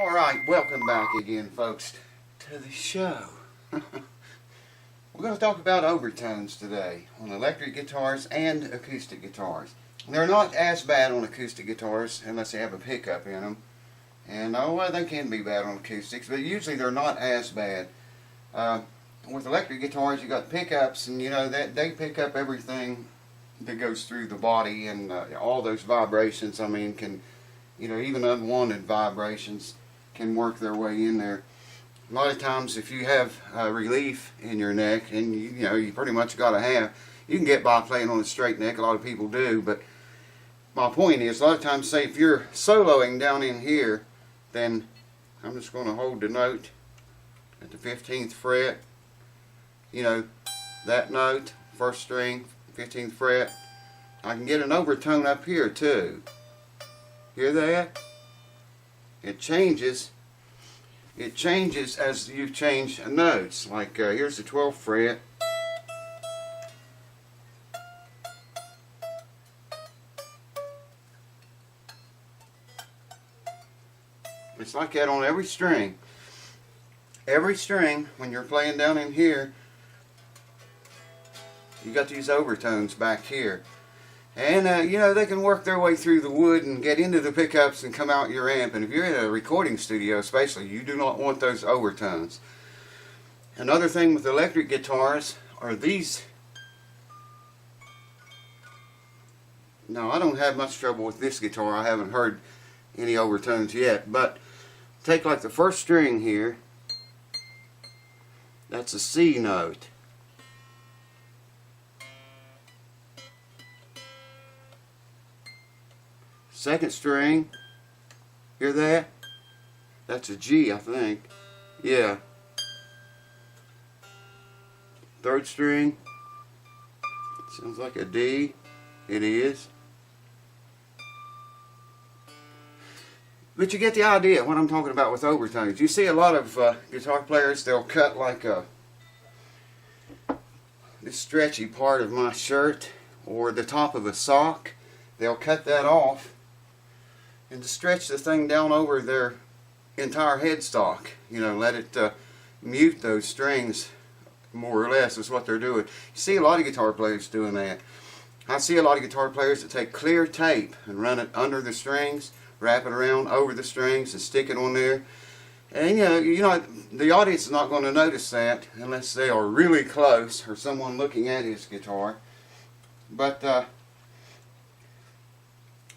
Alright, welcome back again, folks, to the show. We're going to talk about overtones today on electric guitars and acoustic guitars. They're not as bad on acoustic guitars unless they have a pickup in them. And well, they can be bad on acoustics, but usually they're not as bad. With electric guitars, you got pickups, and you know that they pick up everything that goes through the body, and all those vibrations. I mean, can even unwanted vibrations can work their way in there. A lot of times, if you have relief in your neck, and you pretty much got to have, you can get by playing on a straight neck. A lot of people do, but my point is, a lot of times, say if you're soloing down in here, then I'm just going to hold the note at the 15th fret. You know, that note, first string, 15th fret. I can get an overtone up here too. Hear that? It changes. It changes as you change notes. Like here's the 12th fret. It's like that on every string. Every string, when you're playing down in here, you got these overtones back here. And they can work their way through the wood and get into the pickups and come out your amp. And if you're in a recording studio especially, you do not want those overtones. Another thing with electric guitars are these. Now, I don't have much trouble with this guitar. I haven't heard any overtones yet. But take like the first string here. That's a C note. Second string, hear that? That's a G, I think. Yeah. Third string, sounds like a D. It is. But you get the idea what I'm talking about with overtones. You see a lot of guitar players, they'll cut like this stretchy part of my shirt or the top of a sock. They'll cut that off and to stretch the thing down over their entire headstock. Let it mute those strings more or less is what they're doing. You see a lot of guitar players doing that. I see a lot of guitar players that take clear tape and run it under the strings, wrap it around over the strings and stick it on there. And the audience is not going to notice that unless they are really close or someone looking at his guitar. But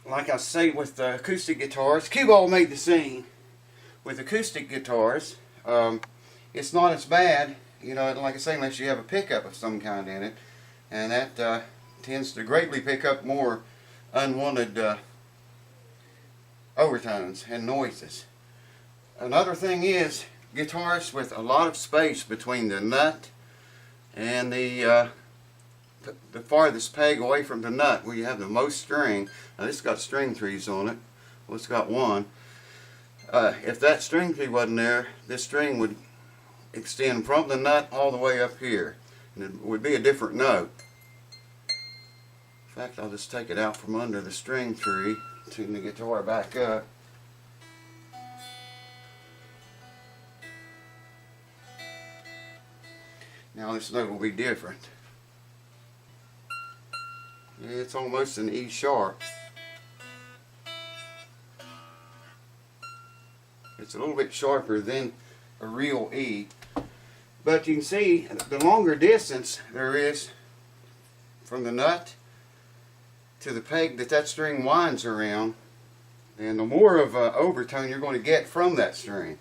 like I say with the acoustic guitars, cue ball made the scene. With acoustic guitars, it's not as bad, like I say, unless you have a pickup of some kind in it, and that tends to greatly pick up more unwanted overtones and noises. Another thing is guitars with a lot of space between the nut and the farthest peg away from the nut, where you have the most string. Now this got string trees on it. Well, it's got one. If that string tree wasn't there, this string would extend from the nut all the way up here, and it would be a different note. In fact, I'll just take it out from under the string tree, tune the guitar back up. Now this note will be different. It's almost an E sharp. It's a little bit sharper than a real E. But you can see the longer distance there is from the nut to the peg that string winds around, and the more of an overtone you're going to get from that string.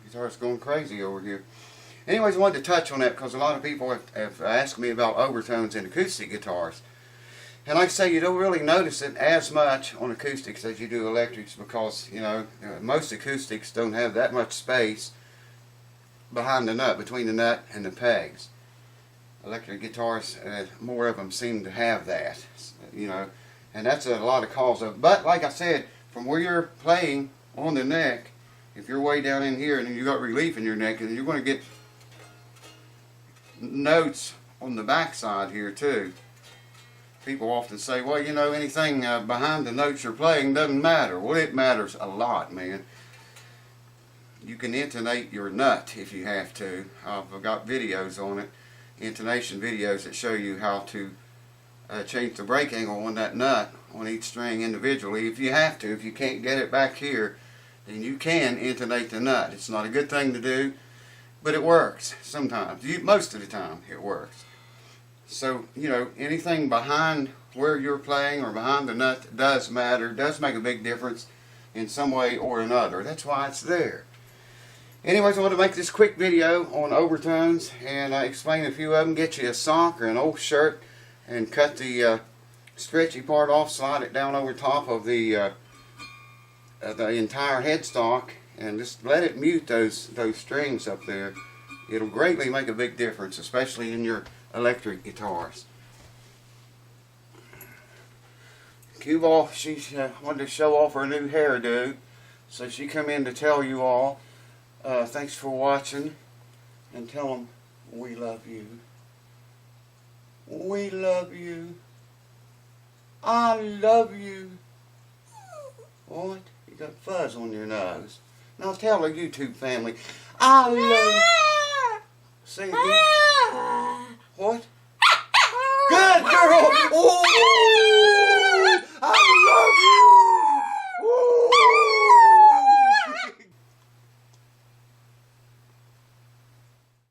Guitar's going crazy over here. Anyways, I wanted to touch on that because a lot of people have asked me about overtones in acoustic guitars. And like I say, you don't really notice it as much on acoustics as you do electrics, because most acoustics don't have that much space behind the nut, between the nut and the pegs. Electric guitars, more of them seem to have that, and that's a lot of cause of. But like I said, from where you're playing on the neck, if you're way down in here and you got relief in your neck, and you're going to get notes on the back side here too. People often say, well, anything behind the notes you're playing doesn't matter. Well, it matters a lot, man. you can intonate your nut if you have to. I've got videos on it, intonation videos that show you how to change the break angle on that nut on each string individually if you have to. If you can't get it back here, then you can intonate the nut. It's not a good thing to do, but it works sometimes. Most of the time it works. So, you know, anything behind where you're playing or behind the nut does matter, does make a big difference in some way or another. That's why it's there. Anyways, I want to make this quick video on overtones and explain a few of them. Get you a sock or an old shirt and cut the stretchy part off, slide it down over top of the entire headstock, and just let it mute those strings up there. It'll greatly make a big difference, especially in your electric guitars. Cue Ball, she wanted to show off her new hairdo, so she come in to tell you all thanks for watching, and tell them we love you. We love you. I love you. What? You got fuzz on your nose. Now tell the YouTube family, I love you. Say it again. What?